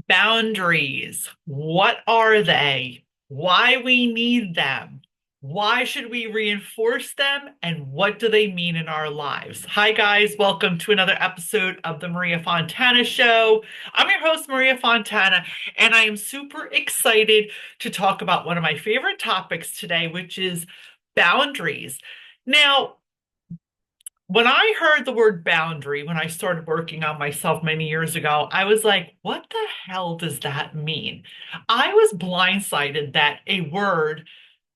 Boundaries. What are they? Why we need them? Why should we reinforce them? And what do they mean in our lives? Hi, guys. Welcome to another episode of the Maria Fontana Show. I'm your host, Maria Fontana, and I am super excited to talk about one of my favorite topics today, which is boundaries. Now, when I heard the word boundary, when I started working on myself many years ago, I was like, what the hell does that mean? I was blindsided that a word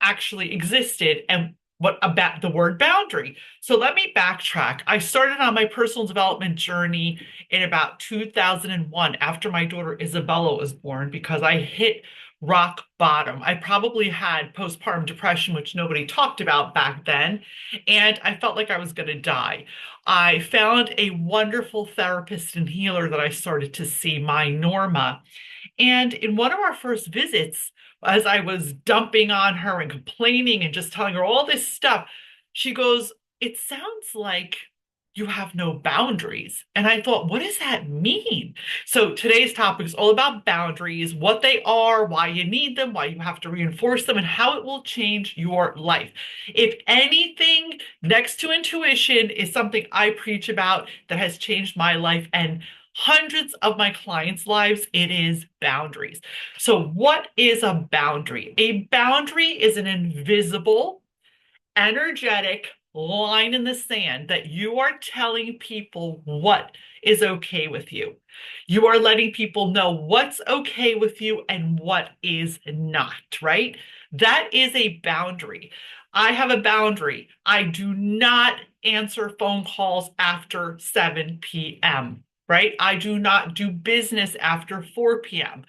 actually existed and what about the word boundary. So let me backtrack. I started on my personal development journey in about 2001 after my daughter Isabella was born because I hit rock bottom. I probably had postpartum depression, which nobody talked about back then, and I felt like I was going to die. I found a wonderful therapist and healer that I started to see, my Norma. And in one of our first visits, as I was dumping on her and complaining and just telling her all this stuff, she goes, "It sounds like you have no boundaries." And I thought, what does that mean? So today's topic is all about boundaries, what they are, why you need them, why you have to reinforce them, and how it will change your life. If anything, next to intuition is something I preach about that has changed my life and hundreds of my clients' lives, it is boundaries. So, what is a boundary? A boundary is an invisible, energetic line in the sand that you are telling people what is okay with you. You are letting people know what's okay with you and what is not, right? That is a boundary. I have a boundary. I do not answer phone calls after 7 p.m., right? I do not do business after 4 p.m.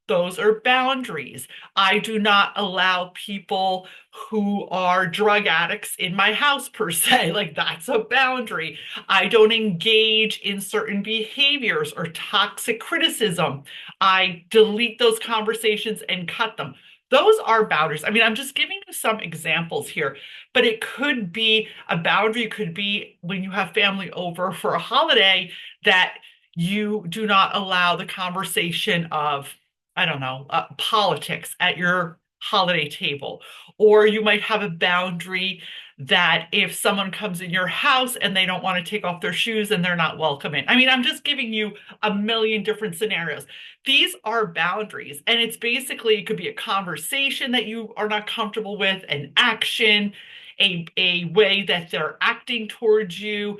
Those are boundaries. I do not allow people who are drug addicts in my house per se. Like that's a boundary. I don't engage in certain behaviors or toxic criticism. I delete those conversations and cut them. Those are boundaries. I mean, I'm just giving you some examples here, but it could be a boundary. It could be when you have family over for a holiday that you do not allow the conversation of, I don't know, politics at your holiday table. Or you might have a boundary that if someone comes in your house and they don't want to take off their shoes and they're not welcome in. I mean, I'm just giving you a million different scenarios. These are boundaries. And it's basically, it could be a conversation that you are not comfortable with, an action, a way that they're acting towards you.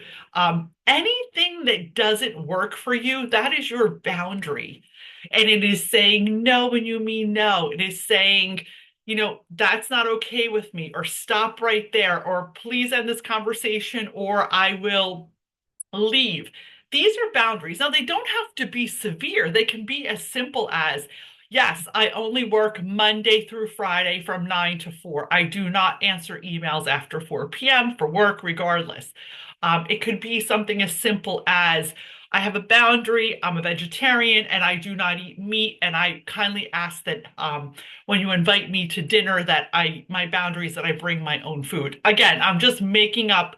Anything that doesn't work for you, that is your boundary. And it is saying no when you mean no. It is saying, that's not okay with me, or stop right there, or please end this conversation, or I will leave. These are boundaries. Now, they don't have to be severe. They can be as simple as, yes, I only work Monday through Friday from 9 to 4. I do not answer emails after 4 p.m. for work, regardless. It could be something as simple as, I have a boundary. I'm a vegetarian and I do not eat meat. And I kindly ask that when you invite me to dinner, that my boundary is that I bring my own food. Again, I'm just making up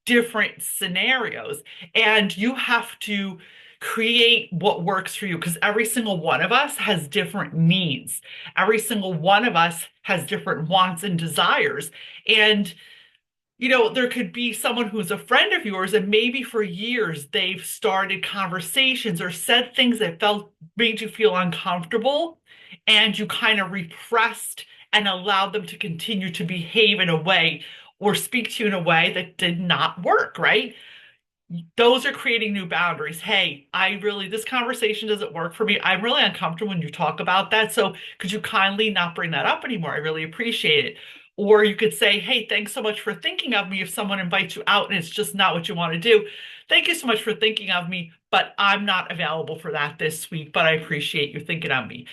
different scenarios, and you have to create what works for you because every single one of us has different needs. Every single one of us has different wants and desires. And there could be someone who's a friend of yours, and maybe for years they've started conversations or said things that made you feel uncomfortable, and you kind of repressed and allowed them to continue to behave in a way or speak to you in a way that did not work, right? Those are creating new boundaries. Hey, this conversation doesn't work for me. I'm really uncomfortable when you talk about that. So could you kindly not bring that up anymore? I really appreciate it. Or you could say, hey, thanks so much for thinking of me. If someone invites you out and it's just not what you want to do, thank you so much for thinking of me, but I'm not available for that this week, but I appreciate you thinking of me.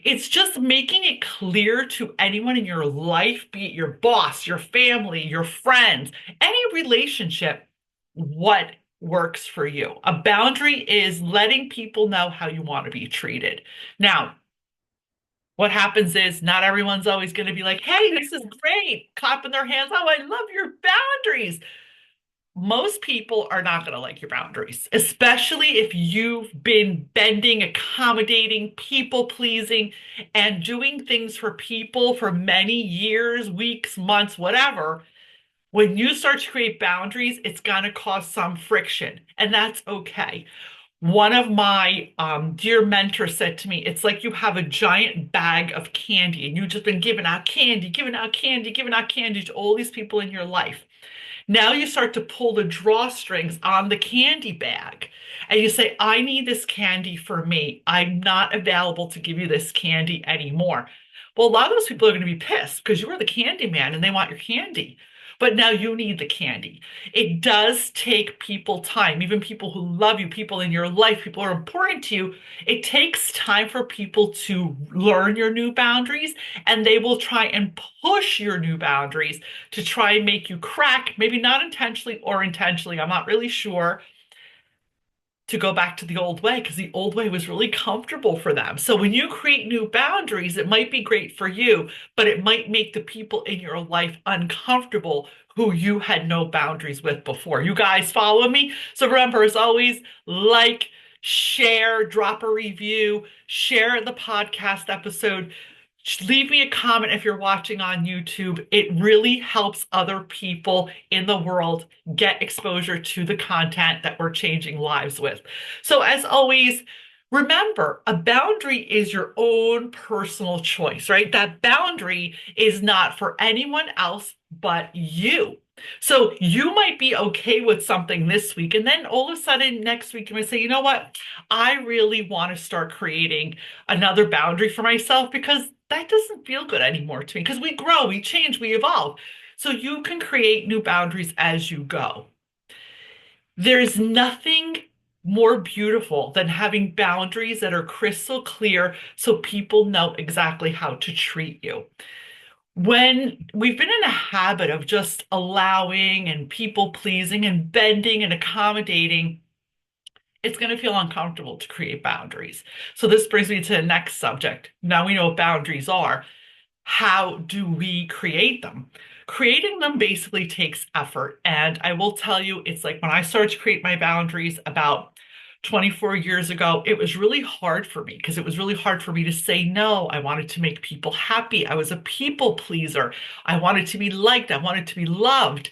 It's just making it clear to anyone in your life, be it your boss, your family, your friends, any relationship, what works for you. A boundary is letting people know how you want to be treated. Now, what happens is not everyone's always going to be like, hey, this is great, clapping their hands. Oh, I love your boundaries. most people are not going to like your boundaries, especially if you've been bending, accommodating, people pleasing, and doing things for people for many years, weeks, months, whatever. When you start to create boundaries, it's going to cause some friction, and that's okay. One of my dear mentors said to me, it's like you have a giant bag of candy and you've just been giving out candy, giving out candy, giving out candy to all these people in your life. Now you start to pull the drawstrings on the candy bag and you say, I need this candy for me. I'm not available to give you this candy anymore. Well, a lot of those people are going to be pissed because you were the candy man and they want your candy. But now you need the candy. It does take people time, even people who love you, people in your life, people who are important to you. It takes time for people to learn your new boundaries, and they will try and push your new boundaries to try and make you crack, maybe not intentionally or intentionally. I'm not really sure, to go back to the old way because the old way was really comfortable for them. So when you create new boundaries, it might be great for you, but it might make the people in your life uncomfortable who you had no boundaries with before. You guys follow me? So remember, as always, like, share, drop a review, share the podcast episode. Leave me a comment if you're watching on YouTube. It really helps other people in the world get exposure to the content that we're changing lives with. So, as always, remember a boundary is your own personal choice, right? That boundary is not for anyone else but you. So, you might be okay with something this week, and then all of a sudden next week, you might say, you know what? I really want to start creating another boundary for myself because that doesn't feel good anymore to me because we grow, we change, we evolve. So you can create new boundaries as you go. There's nothing more beautiful than having boundaries that are crystal clear so people know exactly how to treat you. When we've been in a habit of just allowing and people pleasing and bending and accommodating, it's going to feel uncomfortable to create boundaries. So this brings me to the next subject. Now we know what boundaries are. How do we create them? Creating them basically takes effort. And I will tell you, it's like when I started to create my boundaries about 24 years ago, it was really hard for me because it was really hard for me to say no. I wanted to make people happy. I was a people pleaser. I wanted to be liked. I wanted to be loved.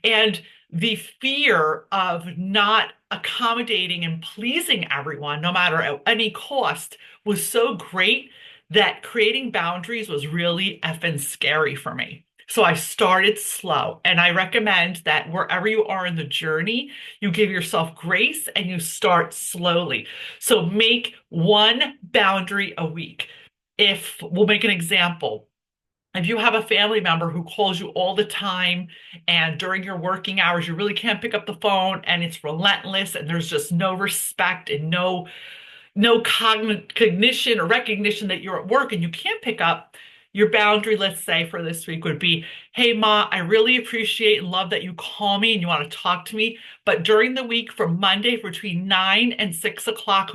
And the fear of not accommodating and pleasing everyone, no matter at any cost, was so great that creating boundaries was really effing scary for me. So I started slow, and I recommend that wherever you are in the journey, you give yourself grace and you start slowly. So make one boundary a week. If we'll make an example, if you have a family member who calls you all the time and during your working hours, you really can't pick up the phone and it's relentless and there's just no respect and no cognition or recognition that you're at work and you can't pick up, your boundary, let's say for this week, would be, hey, Ma, I really appreciate and love that you call me and you want to talk to me. But during the week, from Monday between 9 and 6 o'clock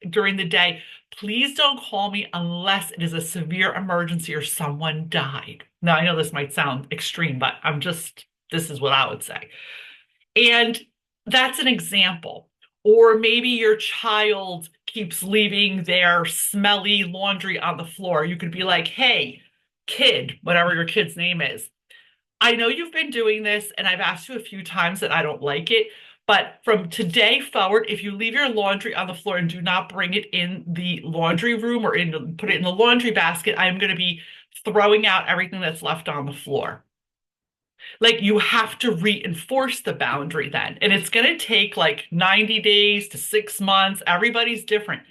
during the day, please don't call me unless it is a severe emergency or someone died. Now, I know this might sound extreme, but this is what I would say. And that's an example. Or maybe your child keeps leaving their smelly laundry on the floor. You could be like, hey, kid, whatever your kid's name is, I know you've been doing this, and I've asked you a few times that I don't like it. But from today forward, if you leave your laundry on the floor and do not bring it in the laundry room or put it in the laundry basket, I'm going to be throwing out everything that's left on the floor. Like you have to reinforce the boundary then. And it's going to take like 90 days to 6 months. Everybody's different.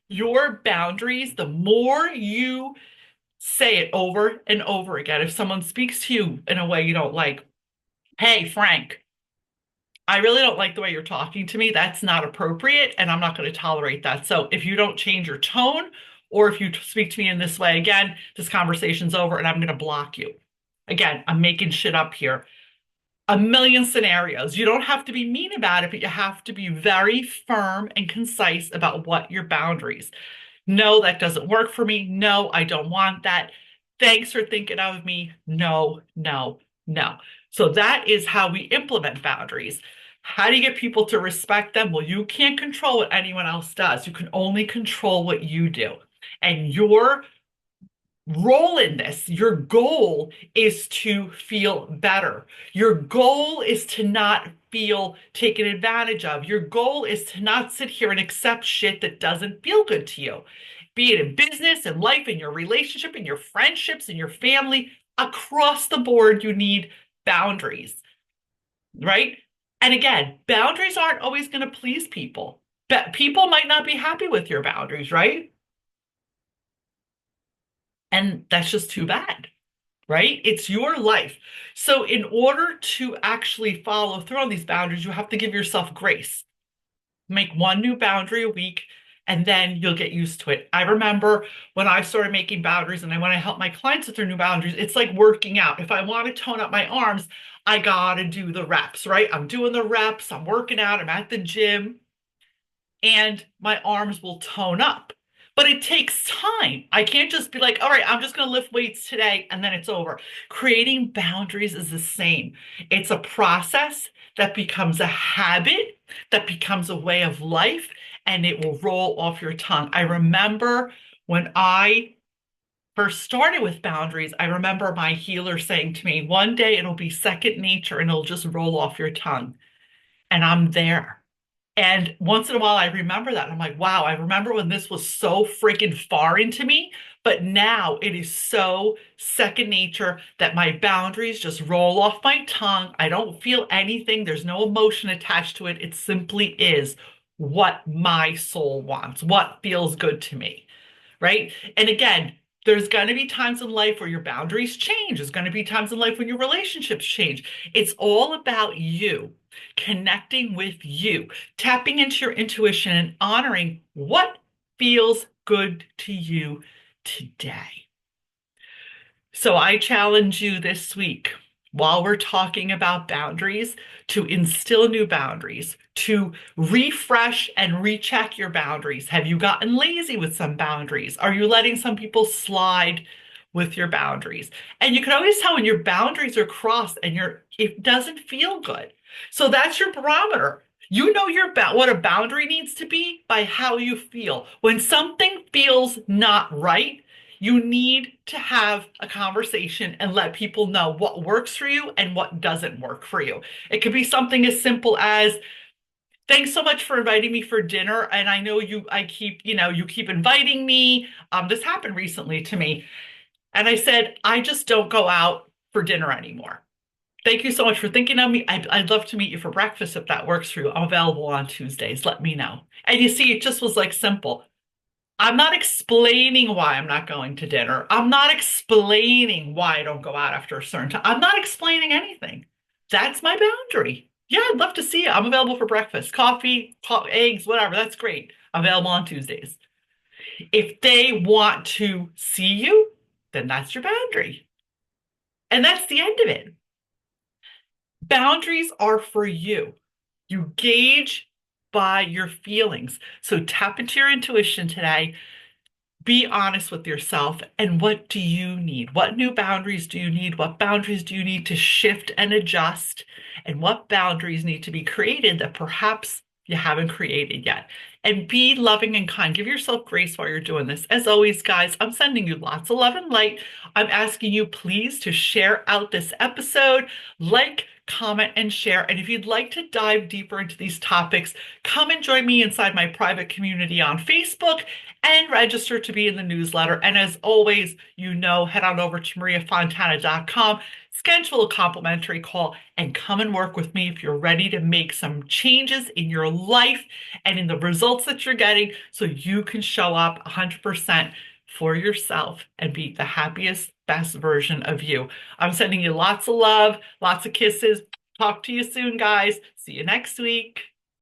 Your boundaries, the more you say it over and over again, if someone speaks to you in a way you don't like, hey, Frank, I really don't like the way you're talking to me. That's not appropriate, and I'm not going to tolerate that. So if you don't change your tone, or if you speak to me in this way again, this conversation's over and I'm going to block you. Again, I'm making shit up here. A million scenarios. You don't have to be mean about it, but you have to be very firm and concise about what your boundaries. No, that doesn't work for me. No, I don't want that. Thanks for thinking of me. No, no, no. So that is how we implement boundaries. How do you get people to respect them? Well, you can't control what anyone else does. You can only control what you do. And your role in this, your goal is to feel better. Your goal is to not feel taken advantage of. Your goal is to not sit here and accept shit that doesn't feel good to you, be it in business, in life, in your relationship, in your friendships, in your family. Across the board, you need boundaries, right? And again, boundaries aren't always going to please people. But people might not be happy with your boundaries, right? And that's just too bad, right? It's your life. So, in order to actually follow through on these boundaries, you have to give yourself grace. Make one new boundary a week, and then you'll get used to it. I remember when I started making boundaries and I want to help my clients with their new boundaries, it's like working out. If I want to tone up my arms, I gotta do the reps, right? I'm doing the reps, I'm working out, I'm at the gym and my arms will tone up. But it takes time. I can't just be like, all right, I'm just going to lift weights today and then it's over. Creating boundaries is the same. It's a process that becomes a habit, that becomes a way of life, and it will roll off your tongue. I remember when I first started with boundaries, I remember my healer saying to me, one day it'll be second nature and it'll just roll off your tongue. And I'm there. And once in a while, I remember that. I'm like, wow, I remember when this was so freaking foreign to me, but now it is so second nature that my boundaries just roll off my tongue. I don't feel anything. There's no emotion attached to it. It simply is what my soul wants, what feels good to me, right? And again, there's going to be times in life where your boundaries change. There's going to be times in life when your relationships change. It's all about you connecting with you, tapping into your intuition and honoring what feels good to you today. So I challenge you this week, while we're talking about boundaries, to instill new boundaries, to refresh and recheck your boundaries. Have you gotten lazy with some boundaries? Are you letting some people slide with your boundaries? And you can always tell when your boundaries are crossed and it doesn't feel good. So that's your barometer. You know what a boundary needs to be by how you feel. When something feels not right, you need to have a conversation and let people know what works for you and what doesn't work for you. It could be something as simple as, thanks so much for inviting me for dinner. And I know you keep inviting me. This happened recently to me. And I said, I just don't go out for dinner anymore. Thank you so much for thinking of me. I'd love to meet you for breakfast if that works for you. I'm available on Tuesdays. Let me know. And you see, it just was like simple. I'm not explaining why I'm not going to dinner. I'm not explaining why I don't go out after a certain time. I'm not explaining anything. That's my boundary. Yeah, I'd love to see you. I'm available for breakfast, coffee, eggs, whatever. That's great. I'm available on Tuesdays. If they want to see you, then that's your boundary. And that's the end of it. Boundaries are for you. You gauge by your feelings. So tap into your intuition today. Be honest with yourself. And what do you need? What new boundaries do you need? What boundaries do you need to shift and adjust? And what boundaries need to be created that perhaps you haven't created yet? And be loving and kind. Give yourself grace while you're doing this. As always, guys, I'm sending you lots of love and light. I'm asking you please to share out this episode, like, comment, and share. And if you'd like to dive deeper into these topics, come and join me inside my private community on Facebook and register to be in the newsletter. And as always, head on over to mariafontana.com, schedule a complimentary call, and come and work with me if you're ready to make some changes in your life and in the results that you're getting so you can show up 100% for yourself and be the happiest, best version of you. I'm sending you lots of love, lots of kisses. Talk to you soon, guys. See you next week.